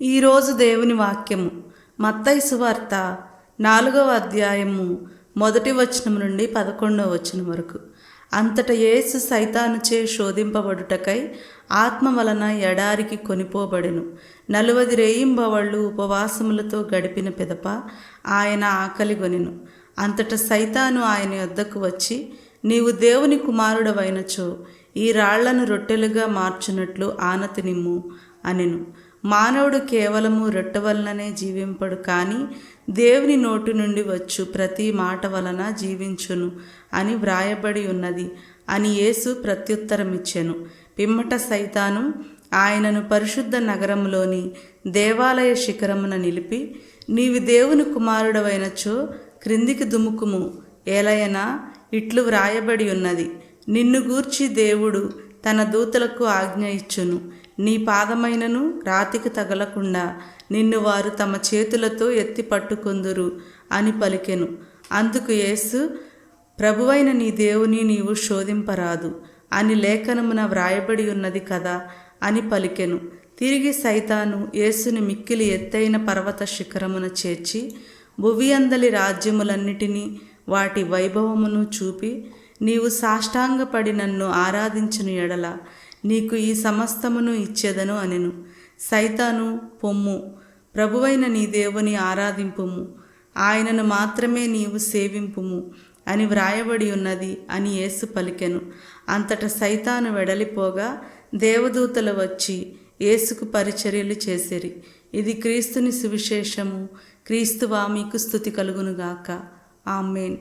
ఈరోజు దేవుని వాక్యము మత్తయి సువార్త 4వ అధ్యాయము 1వ వచనం నుండి 11వ వచనం వరకు. అంతట యేసు సైతానుచే శోధింపబడుటకై ఆత్మ వలన ఎడారికి కొనిపోబడెను. 40 రేయింబవళ్ళు ఉపవాసములతో గడిపిన పిదప ఆయన ఆకలిగొనెను. అంతట సైతాను ఆయన యొద్దకు వచ్చి, నీవు దేవుని కుమారుడవైనచో ఈ రాళ్లను రొట్టెలుగా మార్చునట్లు ఆనతి నిమ్ము అనెను. మానవుడు కేవలము రొట్టె వలననే జీవింపడు, కానీ దేవుని నోటి నుండి వచ్చు ప్రతి మాట వలన జీవించును అని వ్రాయబడి ఉన్నది అని యేసు ప్రత్యుత్తరమిచ్చెను. పిమ్మట సైతాను ఆయనను పరిశుద్ధ నగరంలోని దేవాలయ శిఖరమున నిలిపి, నీవు దేవుని కుమారుడవైనచో క్రిందికి దుముకుము, ఏలయనా ఇట్లు వ్రాయబడి ఉన్నది, నిన్ను గూర్చి దేవుడు తన దూతలకు ఆజ్ఞ ఇచ్చును, నీ పాదమైనను రాతికి తగలకుండా నిన్ను వారు తమ చేతులతో ఎత్తి పట్టుకొందురు అని పలికెను. అందుకు యేసు, ప్రభువైన నీ దేవుని నీవు శోధింపరాదు అని లేఖనమున వ్రాయబడి ఉన్నది కదా అని పలికెను. తిరిగి సైతాను యేసుని మిక్కిలి ఎత్తైన పర్వత శిఖరమున చేర్చి భువియందలి రాజ్యములన్నిటినీ వాటి వైభవమును చూపి, నీవు సాష్టాంగపడి నన్ను ఆరాధించును ఎడల నీకు ఈ సమస్తమును ఇచ్చేదను అనెను. సైతాను, పొమ్ము, ప్రభువైన నీ దేవుని ఆరాధింపుము, ఆయనను మాత్రమే నీవు సేవింపుము అని వ్రాయబడి ఉన్నది అని యేసు పలికెను. అంతట సైతాను వెడలిపోగా దేవదూతలు వచ్చి యేసుకు పరిచర్యలు చేసిరి. ఇది క్రీస్తుని సువిశేషము. క్రీస్తువా మీకు స్తుతి కలుగునుగాక. ఆమేన్.